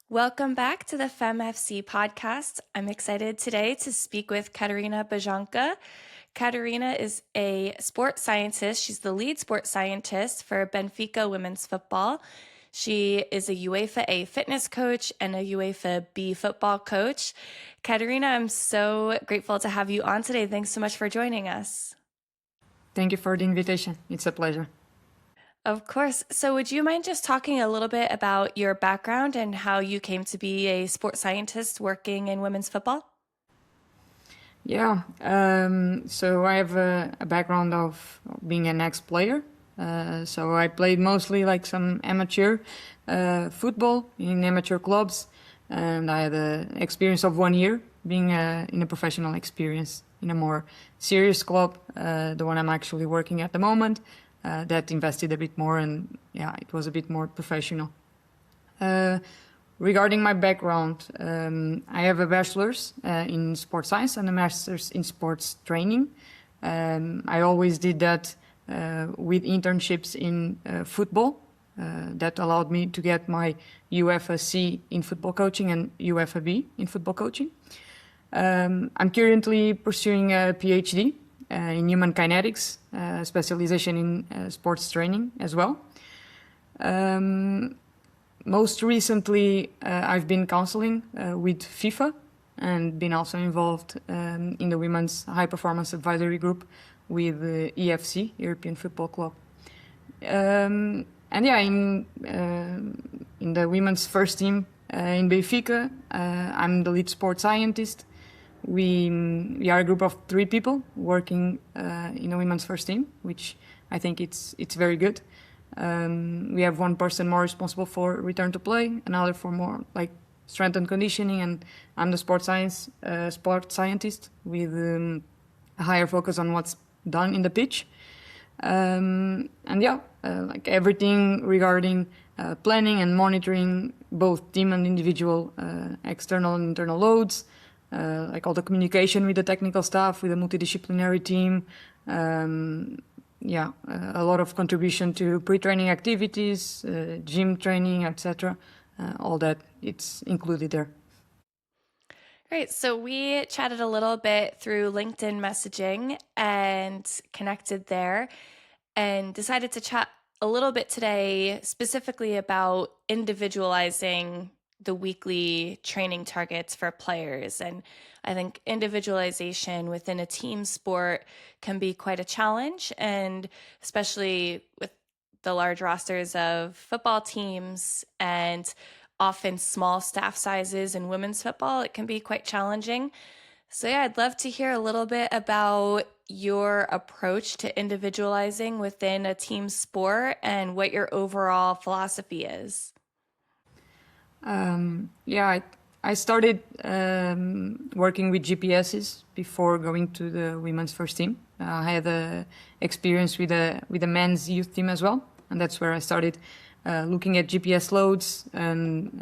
Welcome back to the Femme FC Podcast. I'm excited today to speak with Catarina Bajanca. Catarina is a sports scientist. She's the lead sports scientist for Benfica women's football. She is a UEFA A fitness coach and a UEFA B football coach. Catarina, I'm so grateful to have you on today. Thanks so much for joining us. Thank you for the invitation. It's a pleasure. Of course. So would you mind just talking a little bit about your background and how you came to be a sports scientist working in women's football? Yeah, so I have a background of being an ex-player. So I played mostly like some amateur football in amateur clubs, and I had an experience of 1 year being in a professional experience in a more serious club, the one I'm actually working at the moment. That invested a bit more, and yeah, it was a bit more professional. Regarding my background, I have a bachelor's in sports science and a master's in sports training. I always did that with internships in football. That allowed me to get my UEFA C in football coaching and UEFA B in football coaching. I'm currently pursuing a PhD in human kinetics, specialization in sports training as well. Most recently, I've been counseling with FIFA and been also involved in the Women's High Performance Advisory Group with the EFC, European Football Club. And yeah, in the women's first team in Benfica, I'm the lead sports scientist. We are a group of 3 people working in a women's first team, which I think it's very good. We have one person more responsible for return to play, another for more like strength and conditioning, and I'm the sports scientist with a higher focus on what's done in the pitch. And yeah, like everything regarding planning and monitoring both team and individual external and internal loads. Like all the communication with the technical staff, with the multidisciplinary team, a lot of contribution to pre-training activities, gym training, etc. All that, it's included there. Great. So we chatted a little bit through LinkedIn messaging and connected there and decided to chat a little bit today specifically about individualizing the weekly training targets for players. And I think individualization within a team sport can be quite a challenge, and especially with the large rosters of football teams and often small staff sizes in women's football, it can be quite challenging. So yeah, I'd love to hear a little bit about your approach to individualizing within a team sport and what your overall philosophy is. I started working with GPSs before going to the women's first team. I had experience with a men's youth team as well, and that's where I started looking at GPS loads and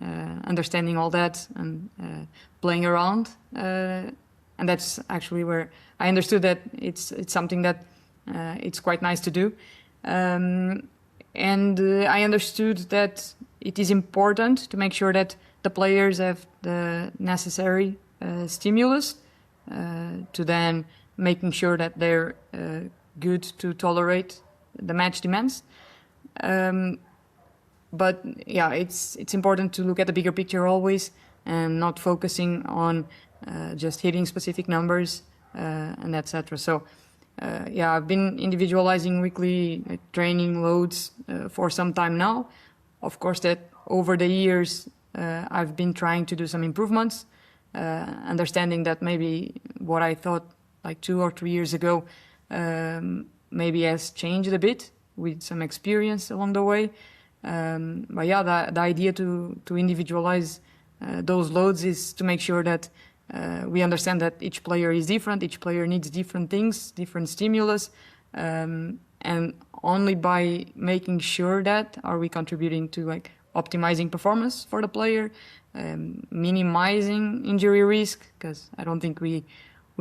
understanding all that and playing around. And that's actually where I understood that it's something that it's quite nice to do. And I understood that it is important to make sure that the players have the necessary stimulus to then making sure that they're good to tolerate the match demands. But yeah, it's important to look at the bigger picture always and not focusing on just hitting specific numbers and etc. So I've been individualizing weekly training loads for some time now. Of course, that over the years, I've been trying to do some improvements, understanding that maybe what I thought like 2 or 3 years ago maybe has changed a bit with some experience along the way. But yeah, the idea to individualize those loads is to make sure that we understand that each player is different, each player needs different things, different stimulus, and only by making sure that are we contributing to like optimizing performance for the player, minimizing injury risk, because I don't think we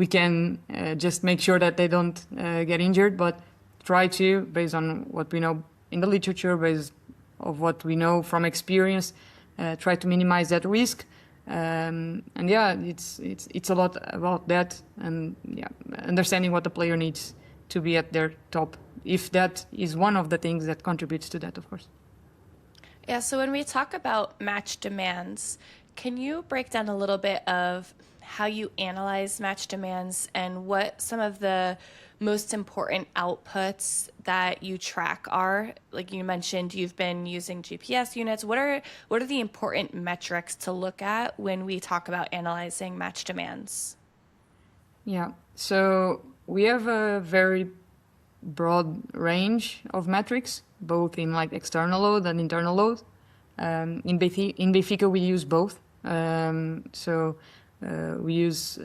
can just make sure that they don't get injured, but try to, based on what we know in the literature, based of what we know from experience, try to minimize that risk. And yeah, it's a lot about that, and yeah, understanding what the player needs to be at their top, if that is one of the things that contributes to that, of course. Yeah, so when we talk about match demands, can you break down a little bit of how you analyze match demands and what some of the most important outputs that you track are? Like you mentioned, you've been using GPS units. What are the important metrics to look at when we talk about analyzing match demands? Yeah, so we have a very broad range of metrics, both in like external load and internal load. In Benfica, we use both. We use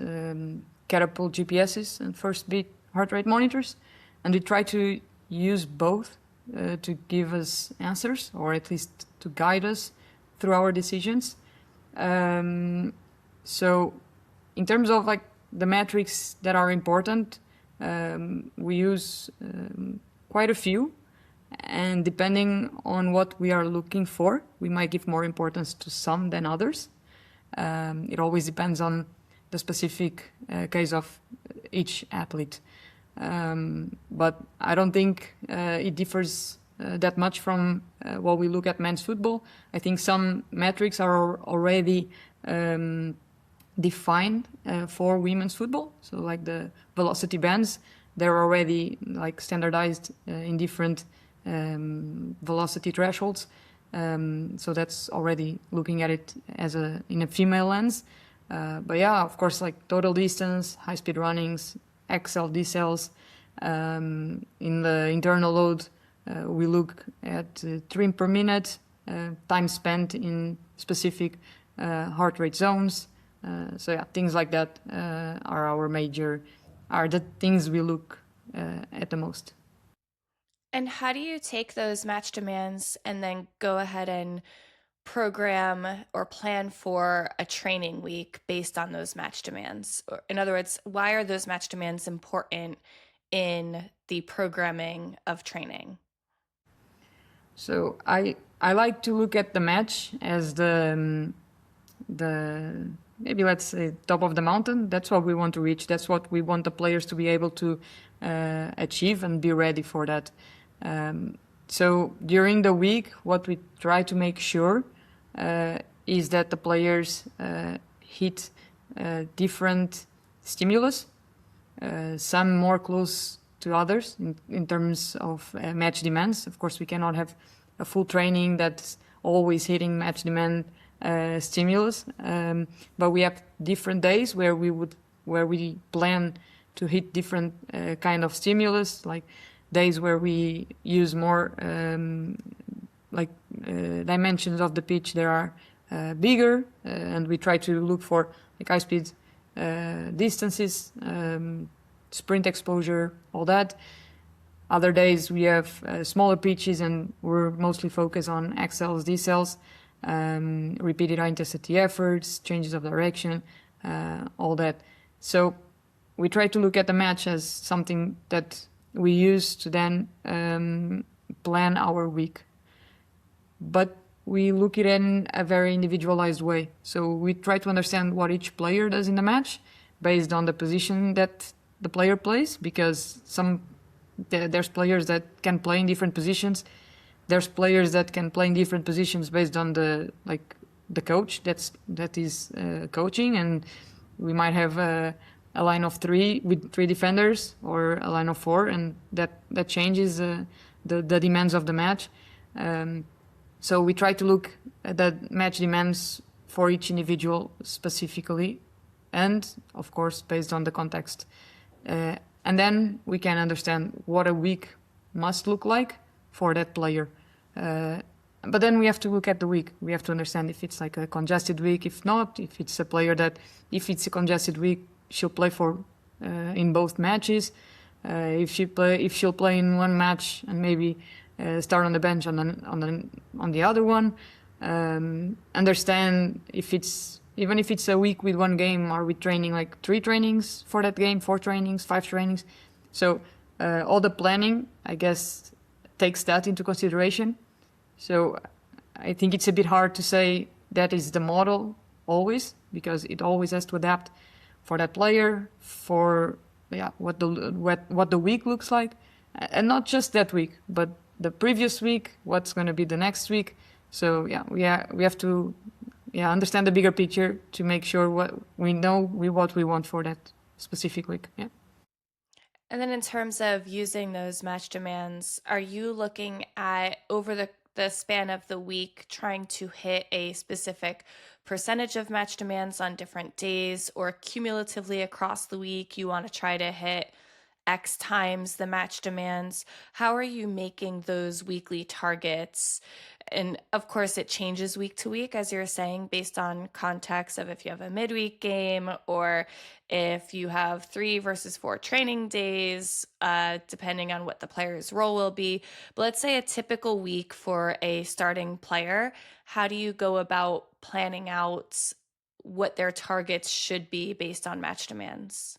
catapult GPSs and first beat heart rate monitors, and we try to use both to give us answers, or at least to guide us through our decisions. So in terms of like the metrics that are important, we use quite a few, and depending on what we are looking for, we might give more importance to some than others. It always depends on the specific case of each athlete. But I don't think it differs that much from what we look at men's football. I think some metrics are already defined for women's football. So like the velocity bands, they're already like standardized in different velocity thresholds. So that's already looking at it as in a female lens. But yeah, of course, like total distance, high speed runnings, XL, decels. In the internal load, we look at trim per minute, time spent in specific heart rate zones. So yeah, things like that are the things we look at the most. And how do you take those match demands and then go ahead and program or plan for a training week based on those match demands? In other words, why are those match demands important in the programming of training? So I like to look at the match as the maybe let's say top of the mountain. That's what we want to reach. That's what we want the players to be able to achieve and be ready for that. So during the week, what we try to make sure is that the players hit different stimulus, some more close to others in terms of match demands. Of course, we cannot have a full training that's always hitting match demand stimulus, but we have different days where we plan to hit different kind of stimulus, like days where we use more dimensions of the pitch that are bigger, and we try to look for like high speed distances, sprint exposure, all that. Other days we have smaller pitches and we're mostly focused on XLs, decels, repeated high intensity efforts, changes of direction, all that. So we try to look at the match as something that we use to then plan our week. But we look at it in a very individualized way. So we try to understand what each player does in the match based on the position that the player plays, because there's players that can play in different positions. There's players that can play in different positions based on the coach that is coaching, and we might have a line of 3 with 3 defenders or a line of 4, and that changes the demands of the match. So we try to look at the match demands for each individual specifically, and of course based on the context. And then we can understand what a week must look like for that player. But then we have to look at the week. We have to understand if it's like a congested week, if not, if it's a player that, if it's a congested week, she'll play for in both matches. If she'll play in one match and maybe start on the bench on the other one. Understand even if it's a week with one game, are we training like 3 trainings for that game, 4 trainings, 5 trainings? So all the planning, I guess, takes that into consideration. So I think it's a bit hard to say that is the model always, because it always has to adapt for that player, for what the week looks like, and not just that week, but the previous week, what's going to be the next week. So we have to understand the bigger picture to make sure what we want for that specific week. Yeah. And then in terms of using those match demands, are you looking at over the span of the week trying to hit a specific percentage of match demands on different days, or cumulatively across the week you want to try to hit X times the match demands? How are you making those weekly targets? And of course, it changes week to week, as you're saying, based on context of if you have a midweek game or if you have 3 versus 4 training days, depending on what the player's role will be. But let's say a typical week for a starting player, how do you go about planning out what their targets should be based on match demands?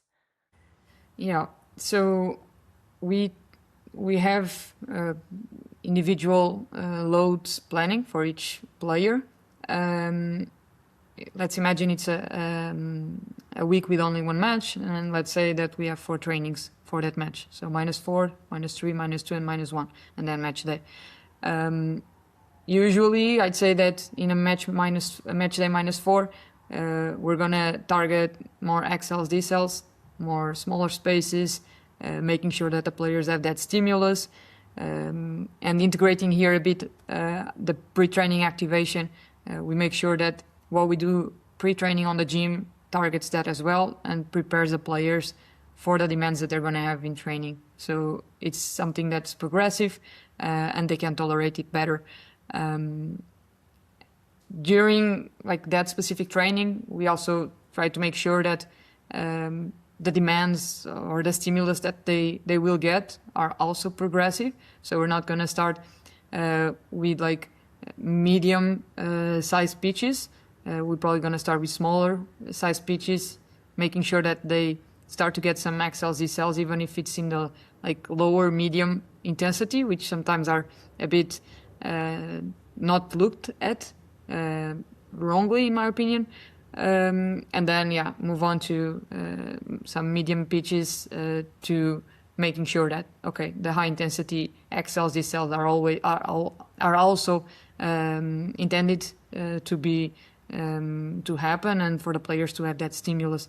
Yeah. So we have individual loads planning for each player. Let's imagine it's a week with only one match, and let's say that we have 4 trainings for that match. So -4, -3, -2, and -1, and then match day. Usually, I'd say that in a match day -4, we're gonna target more XLs, DCLs, more smaller spaces, making sure that the players have that stimulus, and integrating here a bit the pre-training activation. We make sure that what we do pre-training on the gym targets that as well and prepares the players for the demands that they're going to have in training. So it's something that's progressive and they can tolerate it better. During like that specific training, we also try to make sure that the demands or the stimulus that they will get are also progressive. So we're not going to start with like medium size pitches. We're probably going to start with smaller size pitches, making sure that they start to get some max LZ cells, even if it's in the like lower medium intensity, which sometimes are a bit not looked at wrongly, in my opinion. And then move on to some medium pitches to making sure that the high intensity XLs, these cells are also intended to be to happen and for the players to have that stimulus.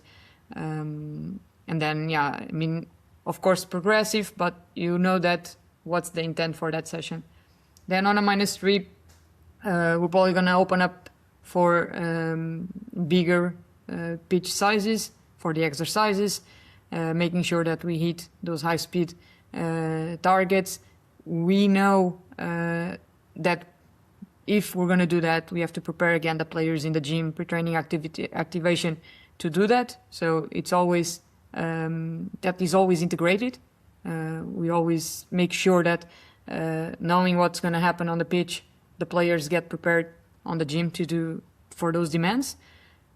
And then I mean, of course progressive, but you know that what's the intent for that session. Then on a -3, we're probably going to open up for bigger pitch sizes for the exercises, making sure that we hit those high speed targets. We know that if we're going to do that, we have to prepare again the players in the gym pre-training activation to do that. So it's always that is always integrated. We always make sure that knowing what's going to happen on the pitch, the players get prepared on the gym to do for those demands.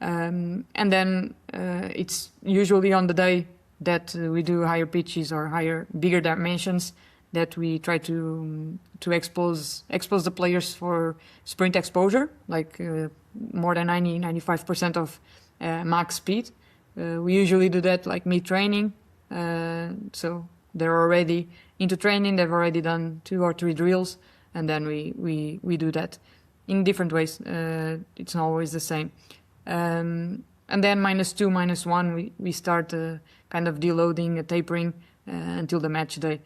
And then it's usually on the day that we do higher pitches or bigger dimensions that we try to expose the players for sprint exposure, like more than 95% of max speed. We usually do that like mid-training. So they're already into training, they've already done 2 or 3 drills, and then we do that in different ways. It's not always the same. And then -2, -1, we start kind of deloading, tapering until the match day.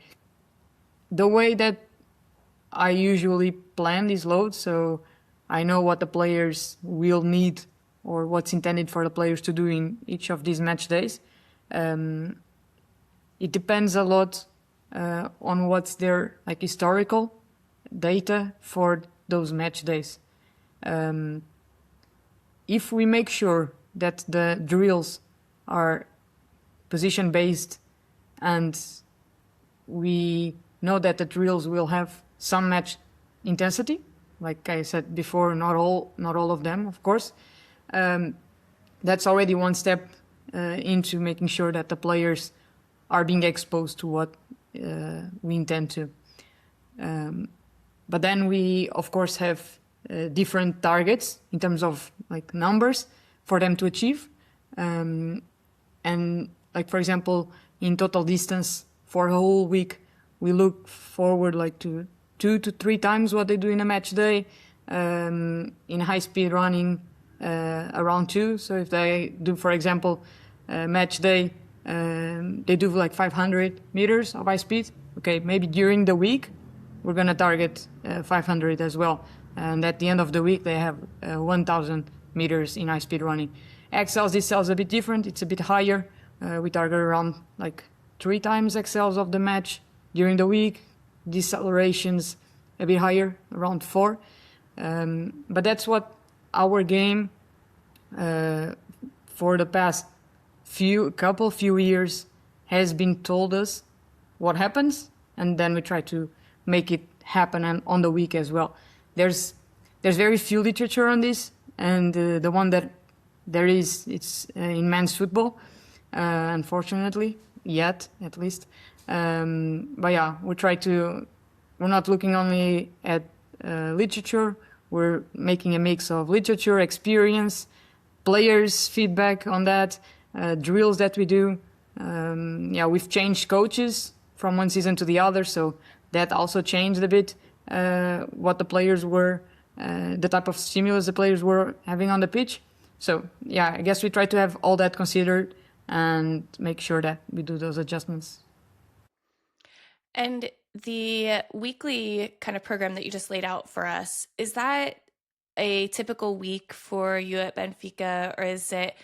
The way that I usually plan these loads, so I know what the players will need or what's intended for the players to do in each of these match days. It depends a lot on what's their like historical data for those match days. If we make sure that the drills are position based and we know that the drills will have some match intensity, like I said before, not all of them, of course, that's already one step into making sure that the players are being exposed to what we intend to. But then we, of course, have different targets in terms of like numbers for them to achieve. And like, for example, in total distance for a whole week, we look forward like to 2 to 3 times what they do in a match day. In high speed running, around 2. So if they do, for example, match day, they do like 500 meters of high speed. Okay, maybe during the week, we're going to target 500 as well. And at the end of the week, they have 1,000 meters in high speed running. XLs, this cell is a bit different. It's a bit higher. We target around like 3 times XLs of the match during the week. Decelerations a bit higher, around 4. But that's what our game for the past few years has been told us what happens, and then we try to make it happen on the week as well. There's very few literature on this, and the one that there is, it's in men's football, unfortunately, yet at least. But yeah, we're not looking only at literature. We're making a mix of literature, experience, players' feedback on that, drills that we do. We've changed coaches from one season to the other, so that also changed a bit what the players were, the type of stimulus the players were having on the pitch. So yeah, I guess we try to have all that considered and make sure that we do those adjustments. And the weekly kind of program that you just laid out for us, is that a typical week for you at Benfica, or is it,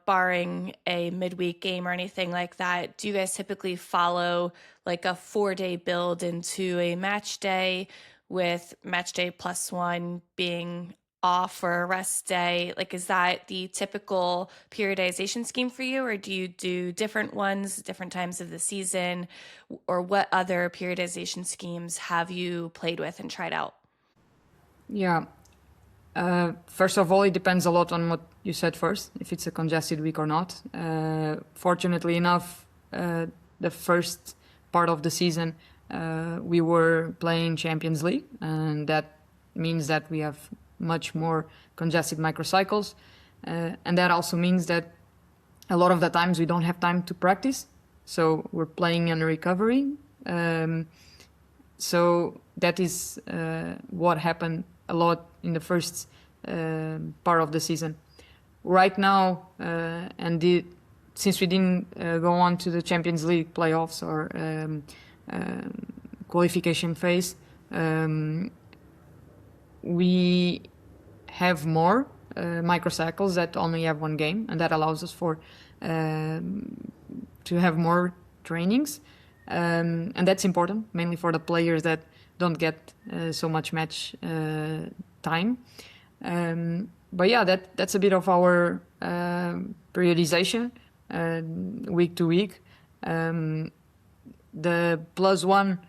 barring a midweek game or anything like that, do you guys typically follow like a 4-day build into a match day, with match day +1 being off or a rest day? Like, is that the typical periodization scheme for you, or do you do different ones, different times of the season, or what other periodization schemes have you played with and tried out? Yeah. First of all, it depends a lot on what you said first, if it's a congested week or not. Fortunately enough, the first part of the season, we were playing Champions League, and that means that we have much more congested microcycles. And that also means that a lot of the times we don't have time to practice. So we're playing and recovering. So that is what happened a lot in the first part of the season. Right now, since we didn't go on to the Champions League playoffs or qualification phase, we have more microcycles that only have one game, and that allows us to have more trainings, and that's important mainly for the players that don't get so much match time. But yeah, that's a bit of our periodization week to week. The +1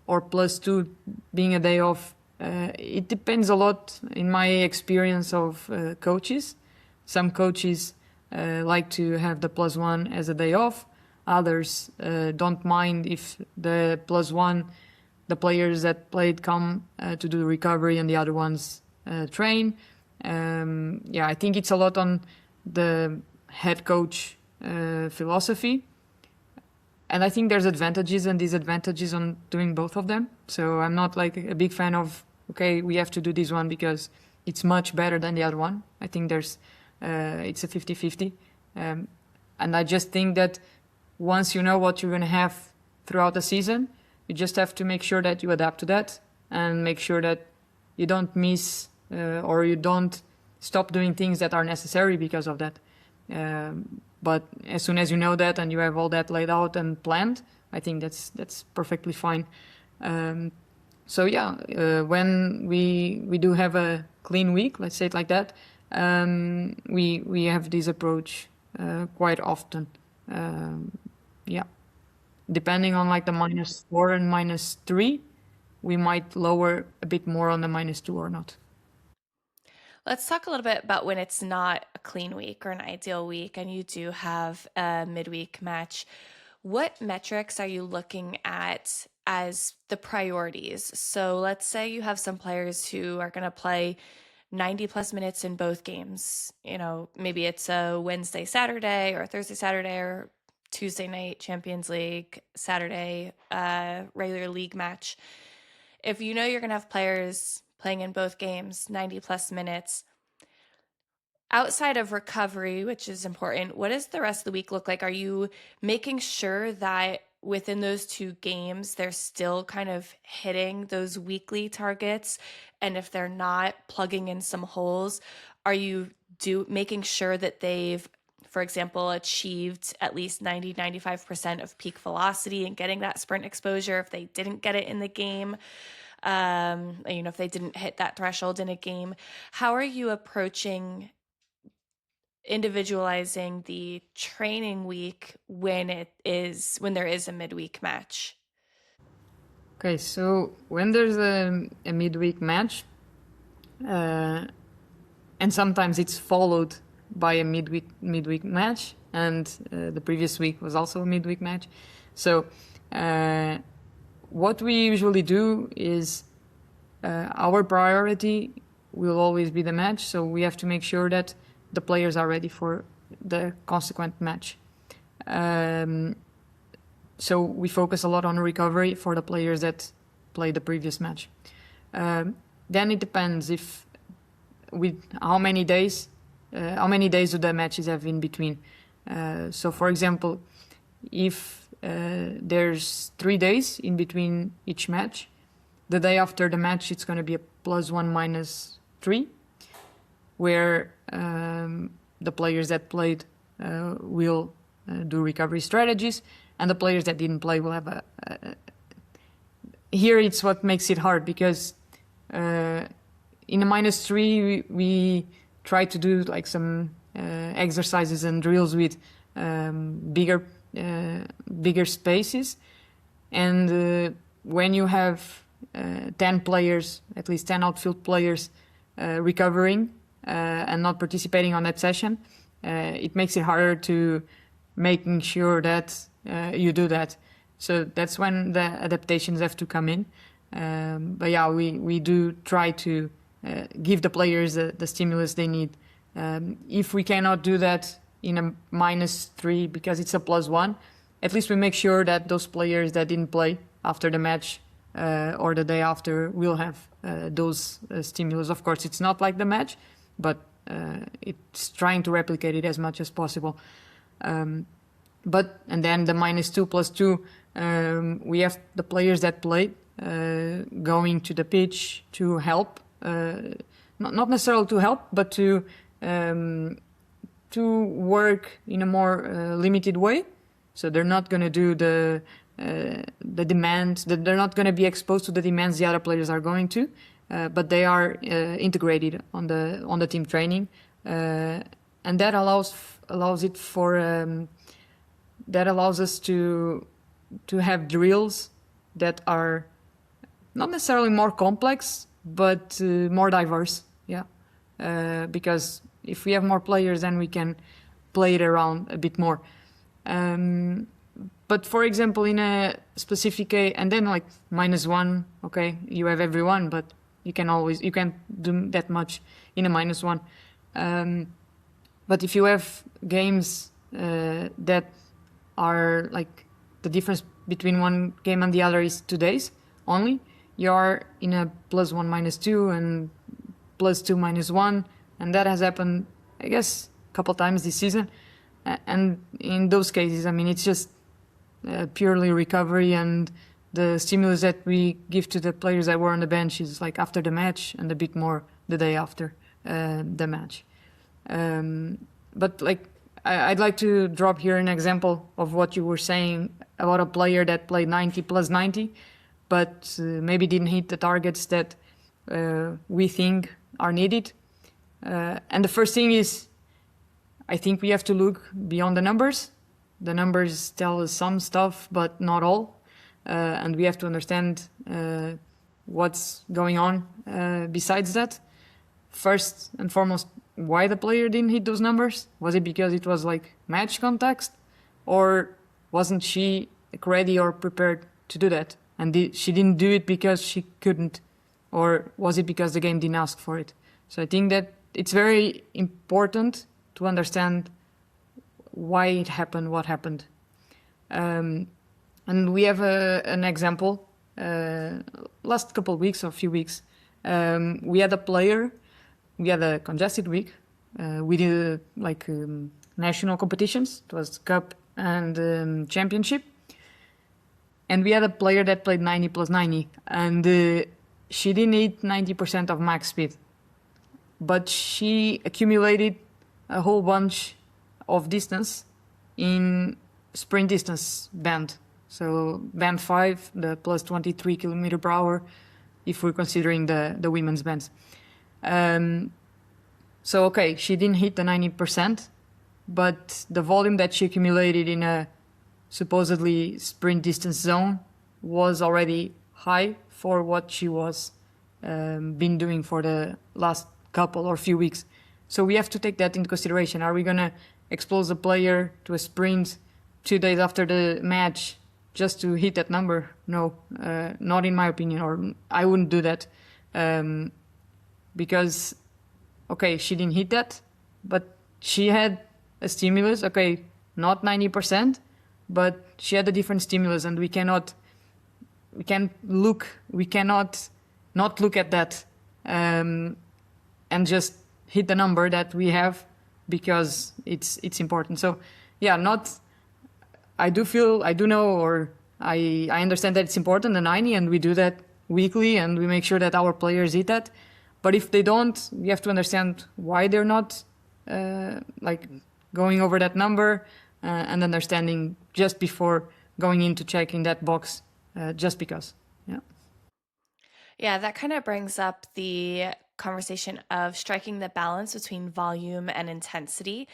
or +2 being a day off, it depends a lot in my experience of coaches. Some coaches like to have the +1 as a day off. Others don't mind if the +1, the players that played come to do the recovery and the other ones train. I think it's a lot on the head coach philosophy. And I think there's advantages and disadvantages on doing both of them. So I'm not like a big fan of, okay, we have to do this one because it's much better than the other one. I think it's a 50-50. And I just think that once you know what you're going to have throughout the season, you just have to make sure that you adapt to that and make sure that you don't miss or you don't stop doing things that are necessary because of that. But as soon as you know that and you have all that laid out and planned, I think that's perfectly fine. When we do have a clean week, let's say it like that, we have this approach quite often. Depending on like the -4 and -3, we might lower a bit more on the -2 or not. Let's talk a little bit about when it's not a clean week or an ideal week and you do have a midweek match. What metrics are you looking at as the priorities? So let's say you have some players who are going to play 90 plus minutes in both games. You know, maybe it's a Wednesday, Saturday, or Thursday, Saturday, or Tuesday night Champions League, Saturday regular league match. If you know you're going to have players playing in both games 90 plus minutes, outside of recovery, which is important, what does the rest of the week look like? Are you making sure that within those two games, they're still kind of hitting those weekly targets? And if they're not, plugging in some holes? Are you making sure that they've, for example, achieved at least 95% of peak velocity and getting that sprint exposure if they didn't get it in the game? If they didn't hit that threshold in a game, how are you approaching individualizing the training week when there is a midweek match? Okay, so when there's a midweek match, and sometimes it's followed by a midweek match, and the previous week was also a midweek match. So what we usually do is our priority will always be the match, so we have to make sure that the players are ready for the consequent match. So we focus a lot on recovery for the players that played the previous match. Then it depends if with how many days do the matches have in between. So for example, if there's 3 days in between each match, the day after the match it's going to be a +1 -3, where the players that played will do recovery strategies, and the players that didn't play will have here it's what makes it hard, because in a -3 we try to do like some exercises and drills with bigger spaces, and when you have 10 players, at least 10 outfield players recovering and not participating on that session, it makes it harder to making sure that you do that. So that's when the adaptations have to come in. But yeah, we do try to give the players the stimulus they need. If we cannot do that in a -3 because it's a +1, at least we make sure that those players that didn't play after the match or the day after will have those stimulus. Of course, it's not like the match, but it's trying to replicate it as much as possible. And then the -2 +2, we have the players that played going to the pitch to help, not necessarily to help, but to work in a more limited way. So they're not going to do the demands. They're not going to be exposed to the demands the other players are going to, but they are integrated on the team training, and that allows us to have drills that are not necessarily more complex, but more diverse. Yeah, because if we have more players, then we can play it around a bit more. But for example, in a specific case, and then like -1, okay, you have everyone, but you can't do that much in a -1. But if you have games that are like the difference between one game and the other is 2 days only, you're in a +1 -2 and +2 -1, and that has happened, I guess, a couple times this season. And in those cases, I mean, it's just purely recovery, and the stimulus that we give to the players that were on the bench is like after the match and a bit more the day after the match. But like, I'd like to drop here an example of what you were saying about a player that played 90 +90, but maybe didn't hit the targets that we think are needed. And the first thing is, I think we have to look beyond the numbers. The numbers tell us some stuff, but not all. And we have to understand what's going on besides that. First and foremost, why the player didn't hit those numbers? Was it because it was like match context? Or wasn't she ready or prepared to do that? And she didn't do it because she couldn't, or was it because the game didn't ask for it? So I think that it's very important to understand why it happened, what happened. And we have an example. Last couple of weeks or few weeks, we had a player. We had a congested week. We did national competitions. It was cup and championship. And we had a player that played 90 plus 90, and she didn't hit 90% of max speed, but she accumulated a whole bunch of distance in sprint distance band. So band 5, the plus 23 kilometer per hour, if we're considering the women's bands. So, okay, she didn't hit the 90%, but the volume that she accumulated in a supposedly sprint distance zone was already high for what she was been doing for the last couple or few weeks. So we have to take that into consideration. Are we going to expose a player to a sprint 2 days after the match just to hit that number? No, not in my opinion, or I wouldn't do that. Because, okay, she didn't hit that, but she had a stimulus, okay, not 90%, but she had a different stimulus, and we cannot not look at that and just hit the number that we have because it's important. So yeah, I do know, or I understand that it's important, the 90, and we do that weekly, and we make sure that our players hit that. But if they don't, we have to understand why they're not going over that number, and understanding just before going into checking that box, just because. Yeah. Yeah, that kind of brings up the conversation of striking the balance between volume and intensity.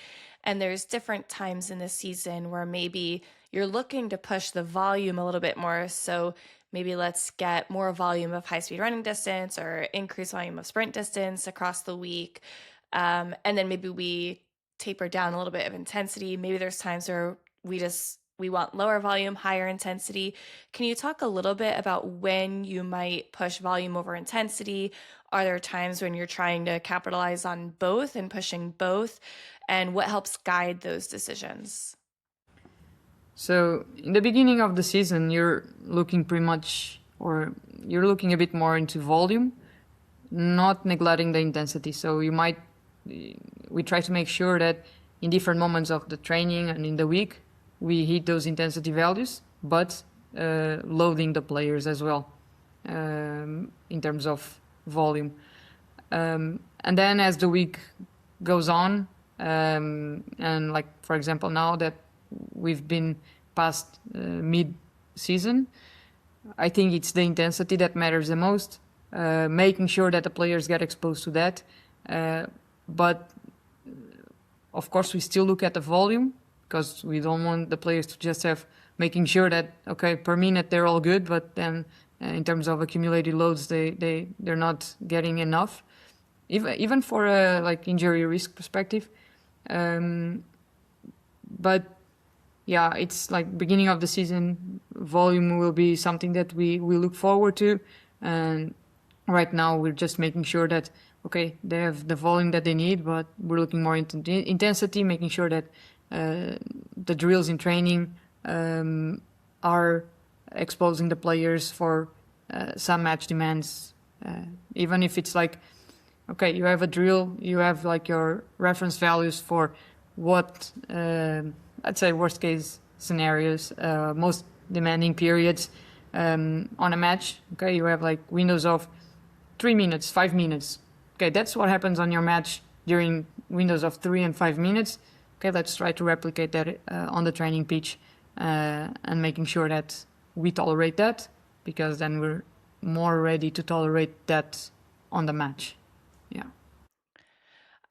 And there's different times in the season where maybe you're looking to push the volume a little bit more. So maybe let's get more volume of high speed running distance or increase volume of sprint distance across the week. And then maybe we taper down a little bit of intensity. Maybe there's times where we want lower volume, higher intensity. Can you talk a little bit about when you might push volume over intensity? Are there times when you're trying to capitalize on both and pushing both? And what helps guide those decisions? So in the beginning of the season, you're looking a bit more into volume, not neglecting the intensity. So we try to make sure that in different moments of the training and in the week, we hit those intensity values, but loading the players as well in terms of volume. And then as the week goes on, and like, for example, now that we've been past mid-season, I think it's the intensity that matters the most, making sure that the players get exposed to that. But of course, we still look at the volume, because we don't want the players to just have making sure that, okay, per minute they're all good, but then in terms of accumulated loads, they're not getting enough, even for a injury risk perspective. But yeah, it's like beginning of the season, volume will be something that we look forward to. And right now we're just making sure that, okay, they have the volume that they need, but we're looking more into intensity, making sure that the drills in training are exposing the players for some match demands. Even if it's like, okay, you have a drill, you have like your reference values for what, I'd say worst case scenarios, most demanding periods on a match. Okay, you have like windows of 3 minutes, 5 minutes. Okay, that's what happens on your match during windows of 3 and 5 minutes. Okay, let's try to replicate that on the training pitch, and making sure that we tolerate that, because then we're more ready to tolerate that on the match. Yeah.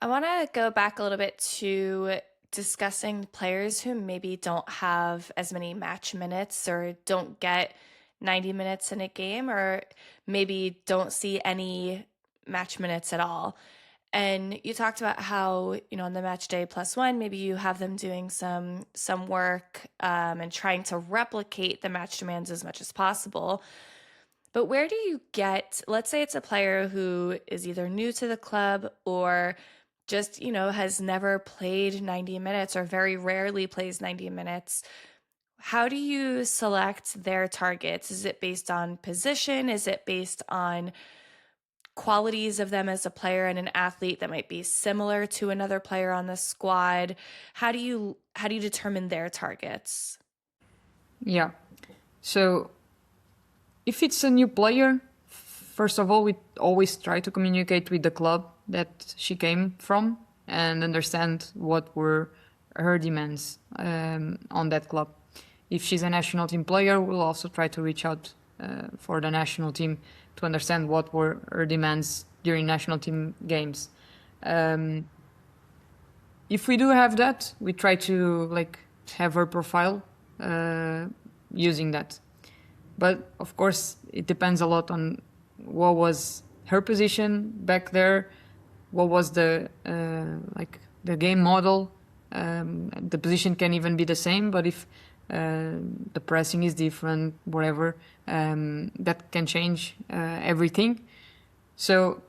I want to go back a little bit to discussing players who maybe don't have as many match minutes or don't get 90 minutes in a game, or maybe don't see any match minutes at all. And you talked about how, on the match day +1, maybe you have them doing some work and trying to replicate the match demands as much as possible. But where do you get, let's say it's a player who is either new to the club or just, has never played 90 minutes or very rarely plays 90 minutes. How do you select their targets? Is it based on position? Is it based on qualities of them as a player and an athlete that might be similar to another player on the squad? How do you determine their targets? Yeah. So if it's a new player, first of all, we always try to communicate with the club that she came from and understand what were her demands on that club. If she's a national team player, we'll also try to reach out for the national team to understand what were her demands during national team games. If we do have that, we try to have her profile using that. But of course, it depends a lot on what was her position back there, what was the game model. The position can even be the same, but if the pressing is different, whatever, that can change everything. So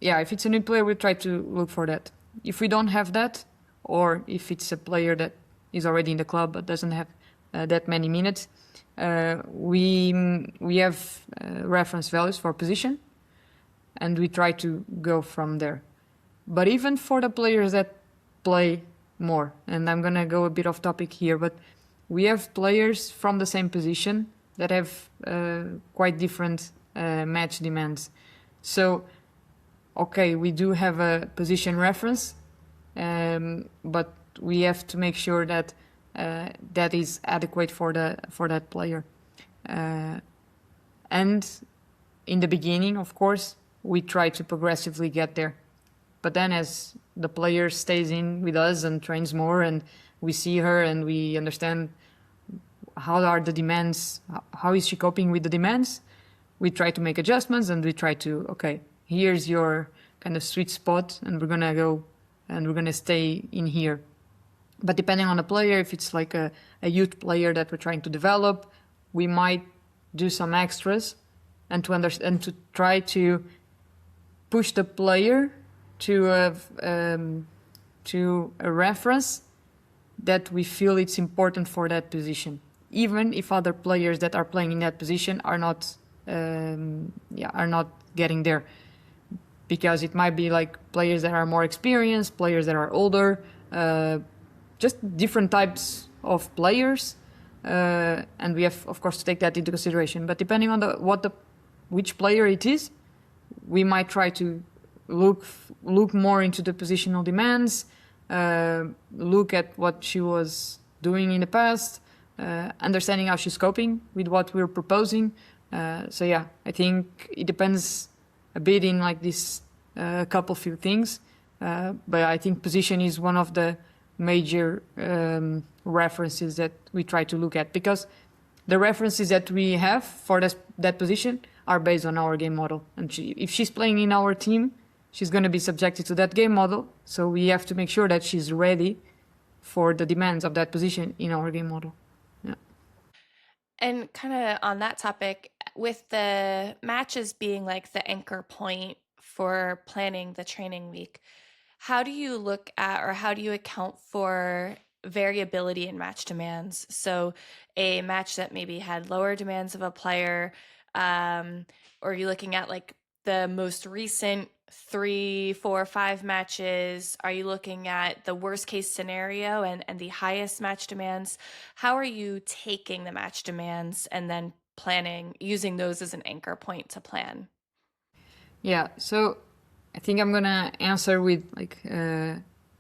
yeah, if it's a new player, we try to look for that. If we don't have that, or if it's a player that is already in the club but doesn't have that many minutes, we have reference values for position, and we try to go from there. But even for the players that play more, and I'm gonna go a bit off topic here, but we have players from the same position that have quite different match demands. So, okay, we do have a position reference, but we have to make sure that that is adequate for that player. And in the beginning, of course, we try to progressively get there. But then as the player stays in with us and trains more, and we see her and we understand how are the demands, how is she coping with the demands, we try to make adjustments, and we try to, okay, here's your kind of sweet spot, and we're gonna go and we're gonna stay in here. But depending on the player, if it's like a youth player that we're trying to develop, we might do some extras and to try to push the player to a reference that we feel it's important for that position, even if other players that are playing in that position are not getting there, because it might be like players that are more experienced, players that are older, just different types of players, and we have of course to take that into consideration. But depending on which player it is, we might try to look more into the positional demands, look at what she was doing in the past, understanding how she's coping with what we're proposing. So yeah, I think it depends a bit in like this few things, but I think position is one of the major references that we try to look at, because the references that we have for that position are based on our game model, and if she's playing in our team, she's going to be subjected to that game model, so we have to make sure that she's ready for the demands of that position in our game model. Yeah. And kind of on that topic, with the matches being like the anchor point for planning the training week, how do you look at, or how do you account for variability in match demands? So a match that maybe had lower demands of a player, or are you looking at like the most recent 3, 4, 5 matches? Are you looking at the worst case scenario and the highest match demands? How are you taking the match demands and then planning, using those as an anchor point to plan? Yeah, so I think I'm gonna answer with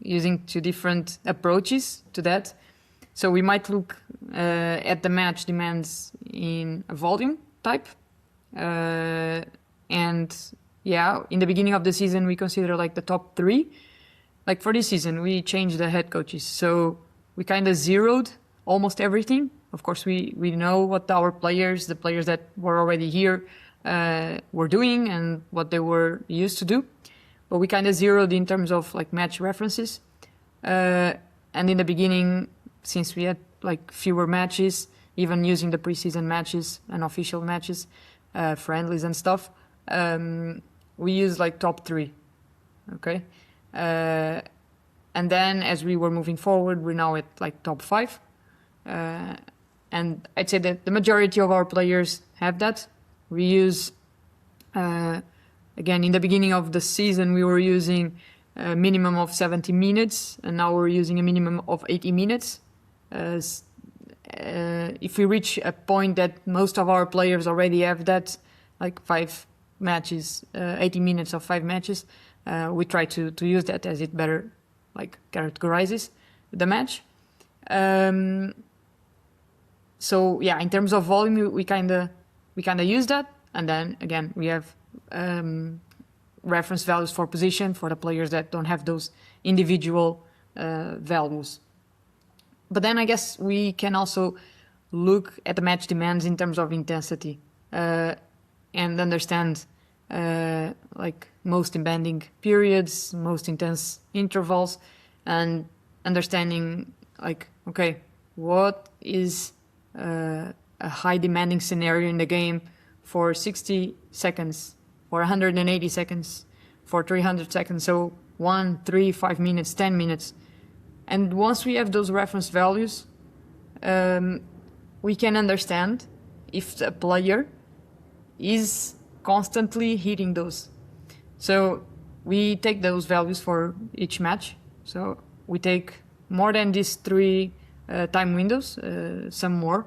using two different approaches to that. So we might look at the match demands in a volume type, and yeah, in the beginning of the season we consider like the top 3. Like for this season we changed the head coaches, so we kind of zeroed almost everything. Of course we know what our players, the players that were already here, were doing and what they were used to do. but we kind of zeroed in terms of like match references. And in the beginning, since we had like fewer matches, even using the preseason matches and official matches, friendlies and stuff, we used like top 3. Okay. And then as we were moving forward, we're now at like top 5. And I'd say that the majority of our players have that. We use, again, in the beginning of the season, we were using a minimum of 70 minutes, and now we're using a minimum of 80 minutes. If we reach a point that most of our players already have that, like 5 matches, 80 minutes of 5 matches, we try to use that as it better like characterizes the match. So yeah, in terms of volume, we kind of use that, and then again we have reference values for position for the players that don't have those individual values. But then I guess we can also look at the match demands in terms of intensity and understand like most demanding periods, most intense intervals, and understanding like, okay, what is a high demanding scenario in the game for 60 seconds, for 180 seconds, for 300 seconds. So 1, 3, 5 minutes, 10 minutes. And once we have those reference values, we can understand if the player is constantly hitting those. So we take those values for each match. So we take more than these 3 time windows, some more.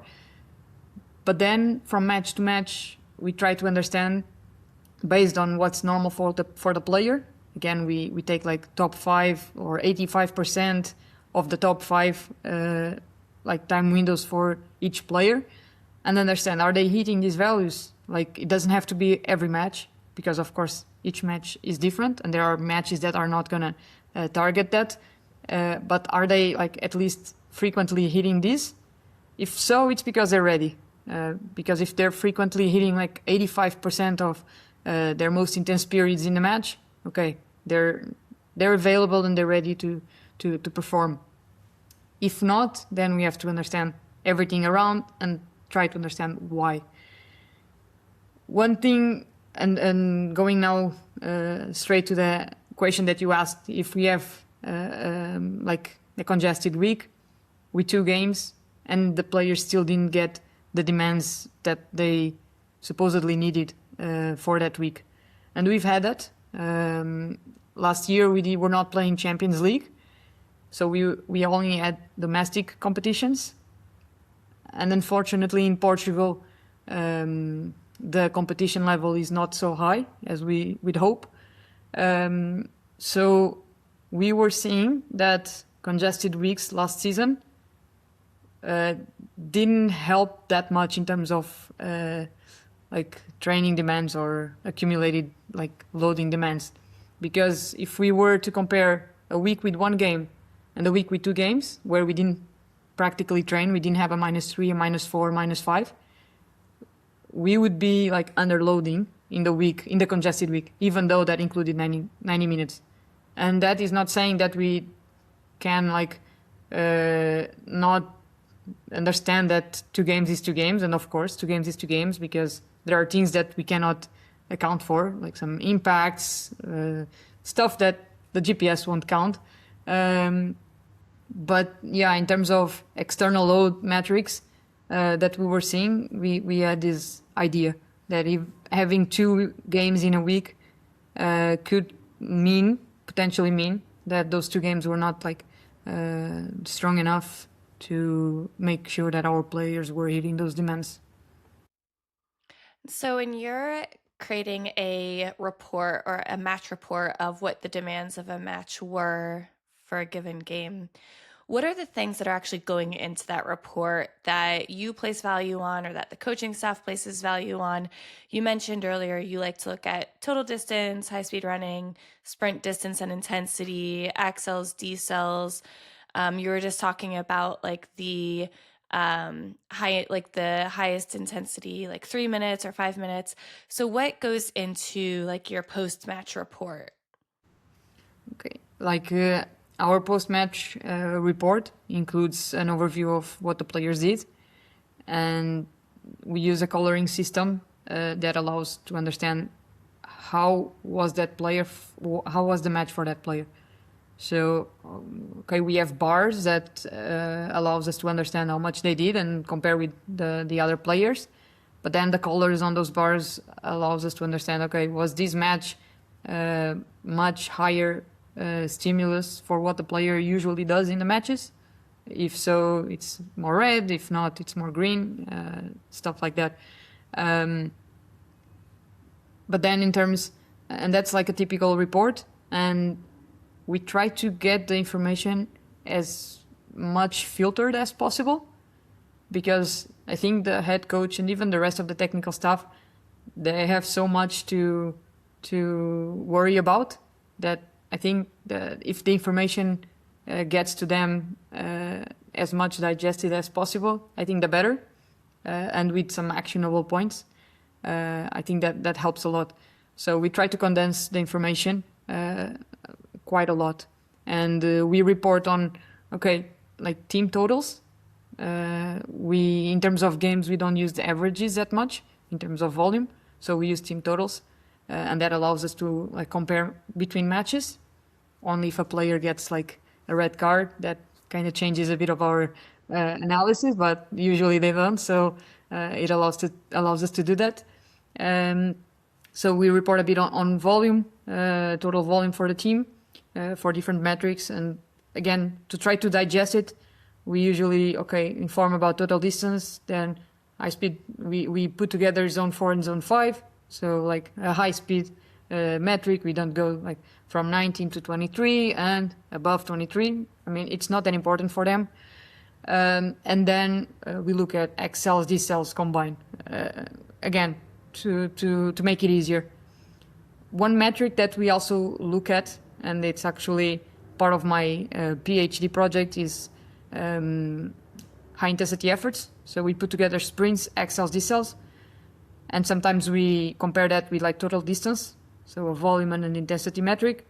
But then from match to match, we try to understand based on what's normal for the player. Again, we take like top 5 or 85% of the top 5 like time windows for each player, and understand, are they hitting these values? Like, it doesn't have to be every match, because of course each match is different, and there are matches that are not gonna target that. But are they like at least frequently hitting this? If so, it's because they're ready. Because if they're frequently hitting like 85% of their most intense periods in the match, okay, they're available and they're ready to perform. If not, then we have to understand everything around and try to understand why. One thing, and going now straight to the question that you asked, if we have like a congested week with 2 games and the players still didn't get the demands that they supposedly needed for that week. And we've had that. Last year we were not playing Champions League, so we only had domestic competitions. And unfortunately in Portugal, the competition level is not so high as we'd hope. So we were seeing that congested weeks last season didn't help that much in terms of like training demands or accumulated like loading demands. Because if we were to compare a week with 1 game and a week with 2 games where we didn't practically train, we didn't have a -3, a -4, -5, we would be like underloading in the week, in the congested week, even though that included 90 minutes. And that is not saying that we can like not understand that 2 games is 2 games, and of course 2 games is 2 games, because there are things that we cannot account for, like some impacts, stuff that the GPS won't count. But yeah, in terms of external load metrics that we were seeing, we had this idea that if having 2 games in a week could potentially mean that those 2 games were not like strong enough to make sure that our players were hitting those demands. So when you're creating a report or a match report of what the demands of a match were for a given game, what are the things that are actually going into that report that you place value on, or that the coaching staff places value on? You mentioned earlier you like to look at total distance, high-speed running, sprint distance and intensity, accels, decels. You were just talking about like the the highest intensity, like 3 minutes or 5 minutes. So what goes into like your post-match report? Okay. Like our post-match report includes an overview of what the players did, and we use a coloring system that allows to understand how was that player, how was the match for that player. So, okay, we have bars that allows us to understand how much they did and compare with the other players. But then the colors on those bars allows us to understand, okay, was this match much higher stimulus for what the player usually does in the matches? If so, it's more red. If not, it's more green, stuff like that. Um, but then in terms, and that's like a typical report, and we try to get the information as much filtered as possible, because I think the head coach and even the rest of the technical staff, they have so much to worry about that I think that if the information gets to them as much digested as possible, I think the better, and with some actionable points. I think that helps a lot. So we try to condense the information quite a lot, and we report on like team totals. We in terms of games we don't use the averages that much in terms of volume, so we use team totals, and that allows us to like compare between matches. Only if a player gets like a red card, that kind of changes a bit of our analysis, but usually they don't. So it allows us to do that. Um, so we report a bit on volume, total volume for the team, for different metrics, and again to try to digest it. We usually inform about total distance, then high speed. We put together zone 4 and zone 5. So like a high speed metric, we don't go like from 19 to 23 and above 23. I mean, it's not that important for them. And then we look at X cells, D cells combined. Again, to make it easier. One metric that we also look at, and it's actually part of my PhD project, is high intensity efforts. So we put together sprints, X cells, D cells, and sometimes we compare that with like total distance, so a volume and an intensity metric,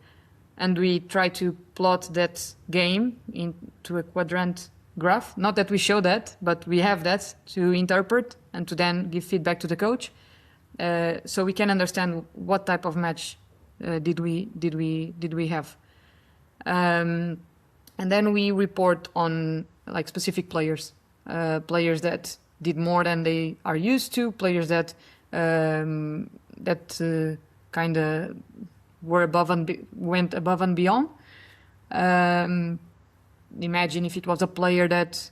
and we try to plot that game into a quadrant graph. Not that we show that, but we have that to interpret and to then give feedback to the coach, so we can understand what type of match did we have. And then we report on like specific players, players that did more than they are used to, players that kind of went above and beyond. Imagine if it was a player that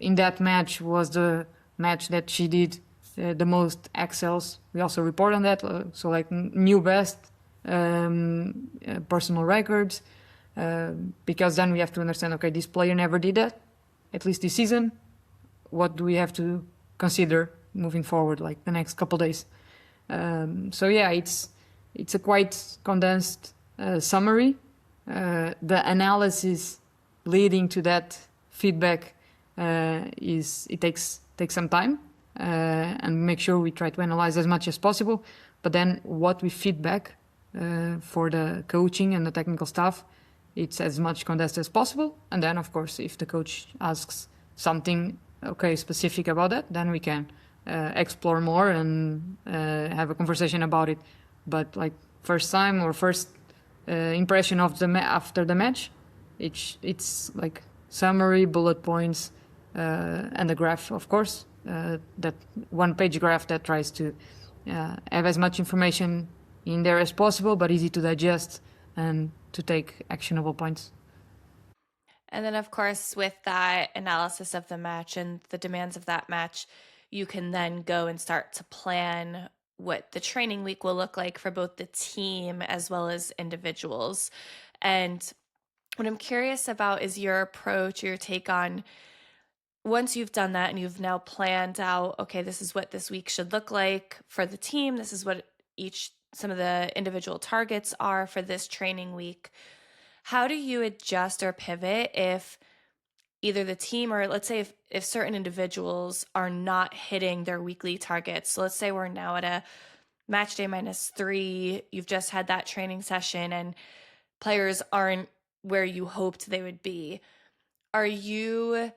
in that match was the match that she did the most excels. We also report on that. So like new best, personal records, because then we have to understand, okay, this player never did that, at least this season. What do we have to consider moving forward, like the next couple days? So yeah, it's a quite condensed summary. The analysis leading to that feedback it takes some time, and make sure we try to analyze as much as possible. But then what we feedback for the coaching and the technical staff, it's as much condensed as possible. And then of course, if the coach asks something specific about that, then we can explore more and have a conversation about it. But like first time or first impression of after the match, it's like summary, bullet points, and the graph, of course, that one-page graph that tries to have as much information in there as possible, but easy to digest and to take actionable points. And then, of course, with that analysis of the match and the demands of that match, you can then go and start to plan what the training week will look like for both the team as well as individuals. And what I'm curious about is your approach, your take on once you've done that and you've now planned out, okay, this is what this week should look like for the team. This is what some of the individual targets are for this training week. How do you adjust or pivot if either the team or let's say if certain individuals are not hitting their weekly targets? So let's say we're now at a match day -3, you've just had that training session and players aren't where you hoped they would be. Are you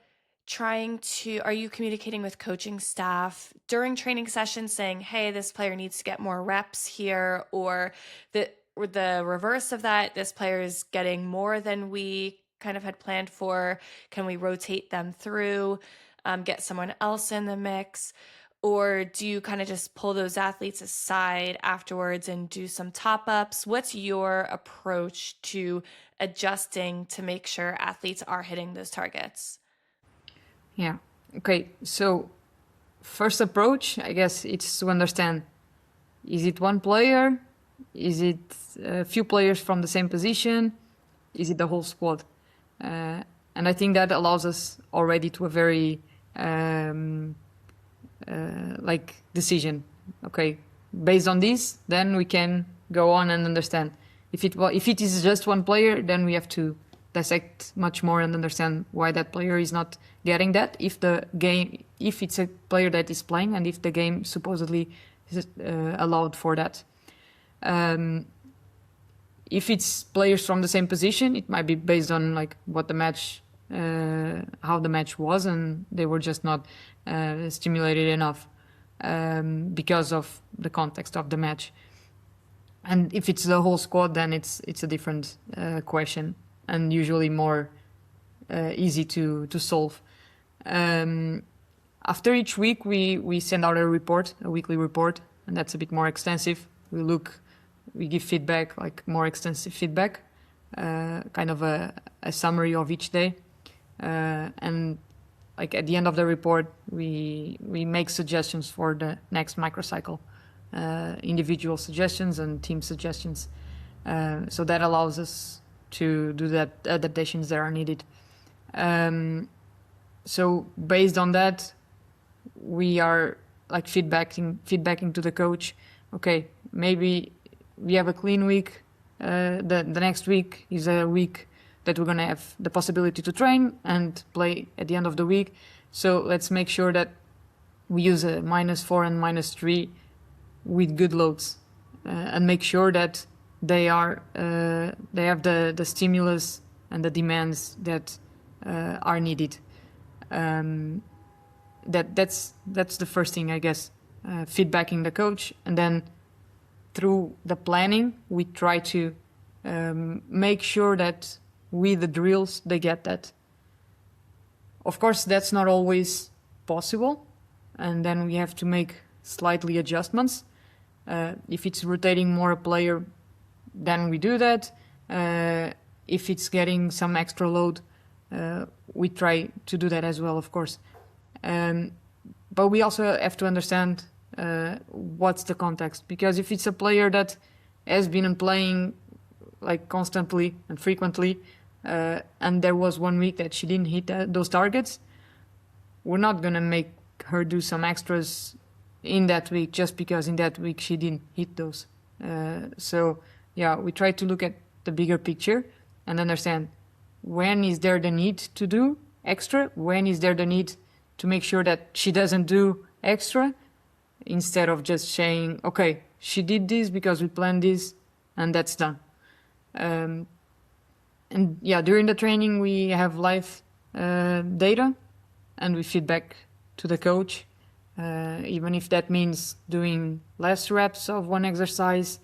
are you communicating with coaching staff during training sessions saying, hey, this player needs to get more reps here, or the reverse of that, this player is getting more than we kind of had planned for. Can we rotate them through, get someone else in the mix? Or do you kind of just pull those athletes aside afterwards and do some top ups? What's your approach to adjusting to make sure athletes are hitting those targets? Yeah. Okay. So first approach, I guess, it's to understand: is it one player? Is it a few players from the same position? Is it the whole squad? And I think that allows us already to a very decision. Okay, based on this, then we can go on and understand. If it is just one player, then we have to dissect much more and understand why that player is not getting that. If it's a player that is playing, and if the game supposedly is allowed for that. If it's players from the same position, it might be based on like what the match, how the match was, and they were just not stimulated enough because of the context of the match. And if it's the whole squad, then it's a different question, and usually more easy to solve. After each week, we send out a weekly report, and that's a bit more extensive. We give feedback, like more extensive feedback, kind of a summary of each day. And like at the end of the report, we make suggestions for the next microcycle, individual suggestions and team suggestions. So that allows us to do that adaptations that are needed. So based on that, we are like feedbacking to the coach. Okay, maybe we have a clean week. The next week is a week that we're going to have the possibility to train and play at the end of the week. So let's make sure that we use a -4 and -3 with good loads, and make sure that they have the stimulus and the demands that are needed. That's the first thing, I guess, feedbacking the coach, and then through the planning, we try to make sure that with the drills, they get that. Of course, that's not always possible, and then we have to make slightly adjustments. If it's rotating more a player, then we do that. If it's getting some extra load, we try to do that as well, of course. But we also have to understand what's the context, because if it's a player that has been playing like constantly and frequently, and there was 1 week that she didn't hit those targets, we're not gonna make her do some extras in that week just because in that week she didn't hit those. So yeah, we try to look at the bigger picture and understand when is there the need to do extra, when is there the need to make sure that she doesn't do extra, instead of just saying, okay, she did this because we planned this and that's done. And yeah, during the training we have live data and we feedback to the coach, even if that means doing less reps of one exercise,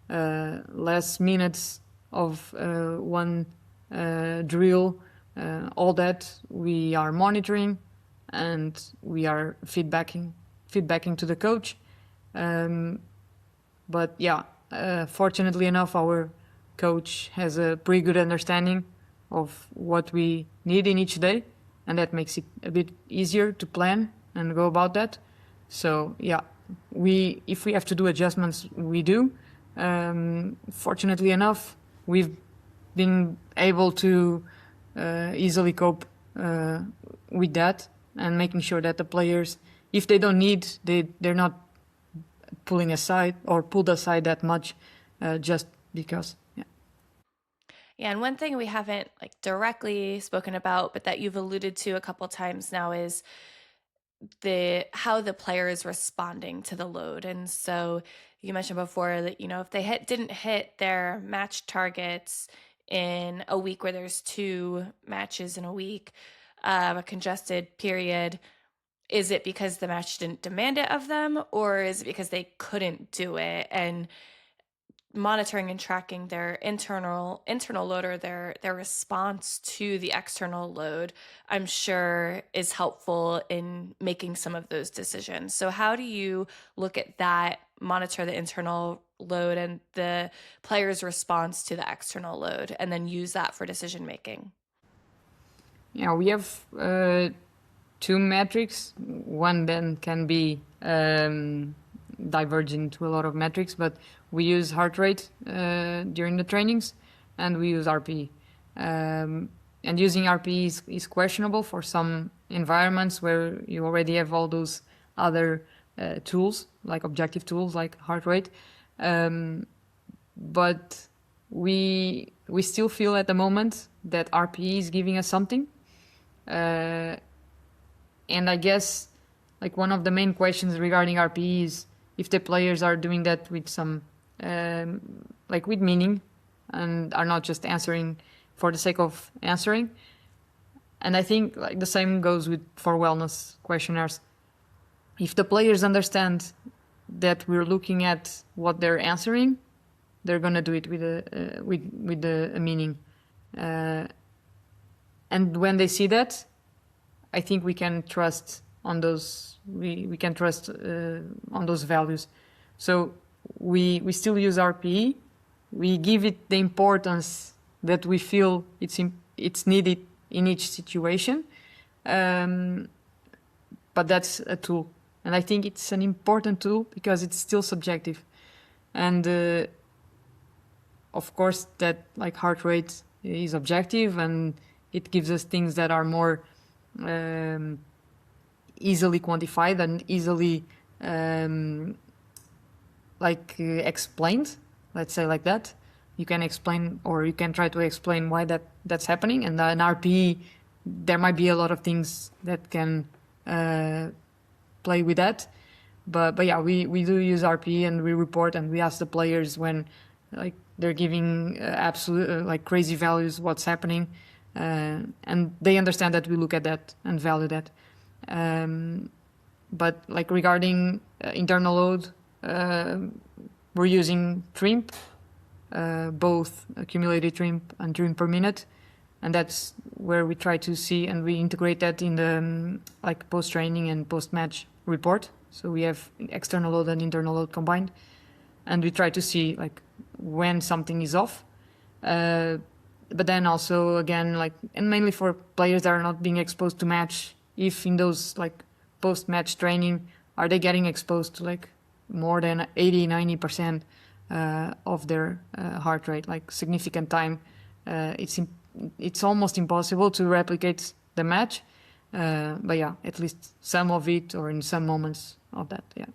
less minutes of one drill, all that we are monitoring and we are feedbacking to the coach. But yeah, fortunately enough, our coach has a pretty good understanding of what we need in each day, and that makes it a bit easier to plan and go about that. So yeah, if we have to do adjustments, we do. Fortunately enough, we've been able to easily cope with that, and making sure that the players, if they don't need, they're not pulled aside that much just because. Yeah, and one thing we haven't like directly spoken about, but that you've alluded to a couple times now, is how the player is responding to the load. And so you mentioned before that, if they didn't hit their match targets in a week where there's 2 matches in a week, a congested period, is it because the match didn't demand it of them, or is it because they couldn't do it? And monitoring and tracking their internal load, or their response to the external load, I'm sure is helpful in making some of those decisions. So how do you look at that, monitor the internal load and the player's response to the external load, and then use that for decision making? Yeah, we have 2 metrics. One then can be diverging to a lot of metrics, but we use heart rate during the trainings, and we use RPE. And using RPE is questionable for some environments where you already have all those other tools, like objective tools, like heart rate. But we still feel at the moment that RPE is giving us something. And I guess like one of the main questions regarding RPE is if the players are doing that with some like with meaning and are not just answering for the sake of answering. And I think like the same goes for wellness questionnaires. If the players understand that we're looking at what they're answering, they're gonna do it with a meaning. And when they see that, I think we can trust on those. We can trust on those values. So we still use RPE. We give it the importance that we feel it's needed in each situation. But that's a tool, and I think it's an important tool because it's still subjective. And of course, that like heart rate is objective, and it gives us things that are more easily quantified and easily explained. Let's say like that. You can explain, or you can try to explain why that's happening. And in RPE, there might be a lot of things that can play with that. But yeah, we do use RPE, and we report and we ask the players when like they're giving absolute like crazy values, what's happening, and they understand that we look at that and value that. But like regarding internal load, we're using TRIMP, both accumulated TRIMP and TRIMP per minute, and that's where we try to see, and we integrate that in the like post-training and post-match report. So we have external load and internal load combined, and we try to see like when something is off. But then also again, like, and mainly for players that are not being exposed to match, if in those like post-match training, are they getting exposed to like more than 80-90% of their heart rate, like significant time. It's almost impossible to replicate the match, but yeah, at least some of it, or in some moments of that. Yeah.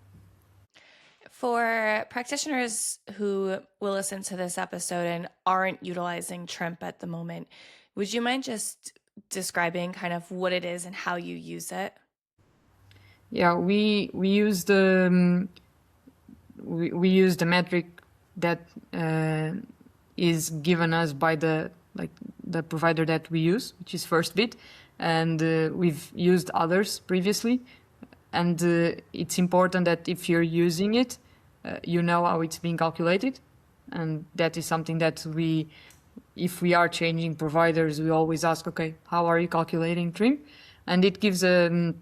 For practitioners who will listen to this episode and aren't utilizing TRIMP at the moment, would you mind just describing kind of what it is and how you use it? Yeah, we use the we use the metric that is given us by the provider that we use, which is FirstBit, and we've used others previously. And it's important that if you're using it, you know how it's being calculated, and that is something that if we are changing providers, we always ask, okay, how are you calculating TRIMP? And it gives a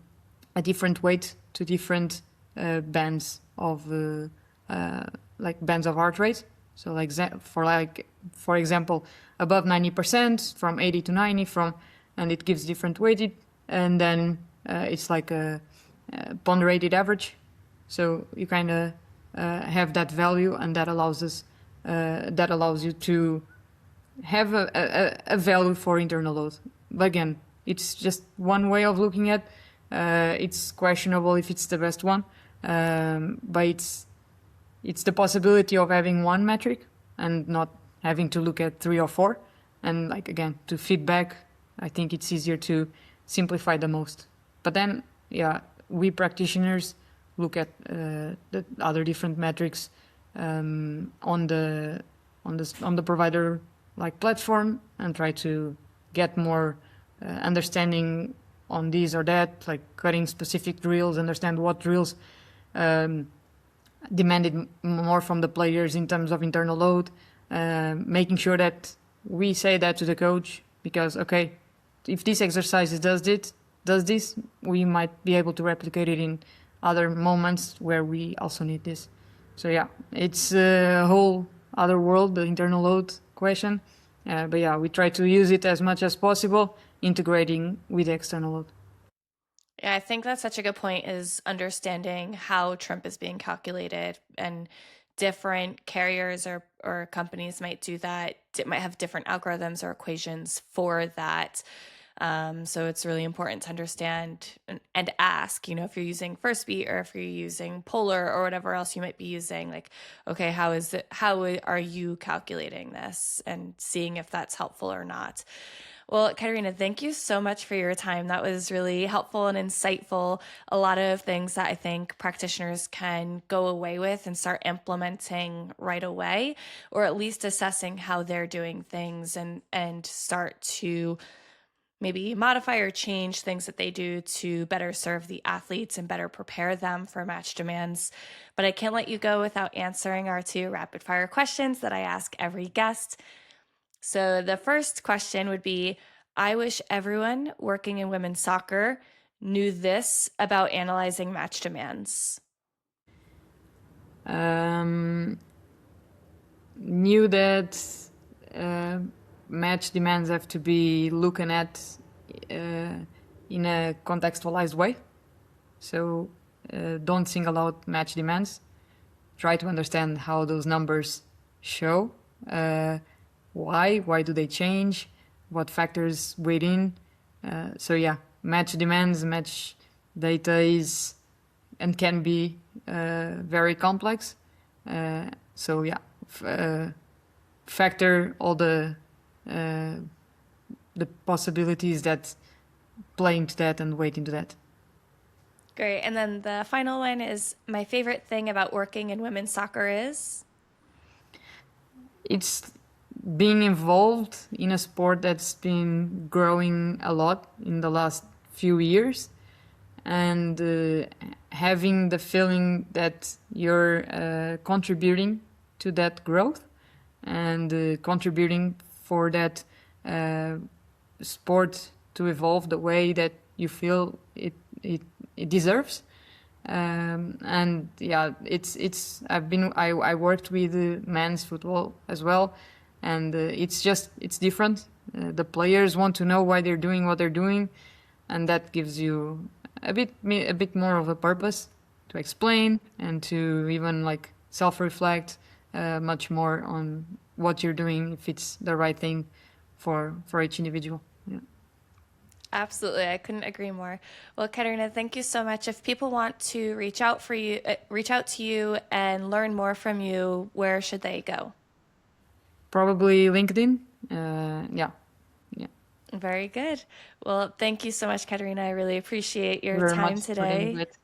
different weight to different bands of bands of heart rate. So for example, above 90%, from 80 to 90, and it gives different weighted, and then it's like a ponderated average. So you kind of have that value, and that allows you to have a value for internal load. But again, it's just one way of looking at. It's questionable if it's the best one, but it's the possibility of having one metric and not having to look at 3 or 4. And like again, to feedback, I think it's easier to simplify the most. But then, yeah, we practitioners look at the other different metrics on the provider like platform and try to get more understanding on this or that, like cutting specific drills, understand what drills um, demanded more from the players in terms of internal load, making sure that we say that to the coach because okay, if this exercise does this, we might be able to replicate it in other moments where we also need this. So yeah, it's a whole other world, the internal load question. But yeah, we try to use it as much as possible, integrating with the external load. Yeah, I think that's such a good point is understanding how Trump is being calculated and different carriers or companies might do that. It might have different algorithms or equations for that. So it's really important to understand and ask, if you're using first beat or if you're using polar or whatever else you might be using, like, okay, how are you calculating this and seeing if that's helpful or not? Well, Catarina, thank you so much for your time. That was really helpful and insightful. A lot of things that I think practitioners can go away with and start implementing right away, or at least assessing how they're doing things and start to maybe modify or change things that they do to better serve the athletes and better prepare them for match demands. But I can't let you go without answering our 2 rapid fire questions that I ask every guest. So the first question would be, I wish everyone working in women's soccer knew this about analyzing match demands. Knew that uh, match demands have to be looking at in a contextualized way. So don't single out match demands. Try to understand how those numbers show. Why do they change? What factors weigh in? So yeah, match demands, match data is and can be very complex. So yeah, factor all the possibilities that play into that and weight into that. Great. And then the final one is, my favorite thing about working in women's soccer is? It's being involved in a sport that's been growing a lot in the last few years and having the feeling that you're contributing to that growth and contributing for that sport to evolve the way that you feel it deserves. And yeah, I worked with men's football as well, and it's different. The players want to know why they're doing what they're doing, and that gives you a bit more of a purpose to explain and to even like self-reflect much more on what you're doing, if it's the right thing for each individual. Yeah. Absolutely. I couldn't agree more. Well, Catarina, thank you so much. If people want to reach out to you and learn more from you, where should they go? Probably LinkedIn. Yeah. Very good. Well, thank you so much, Catarina. I really appreciate your Very time much for the today. invite.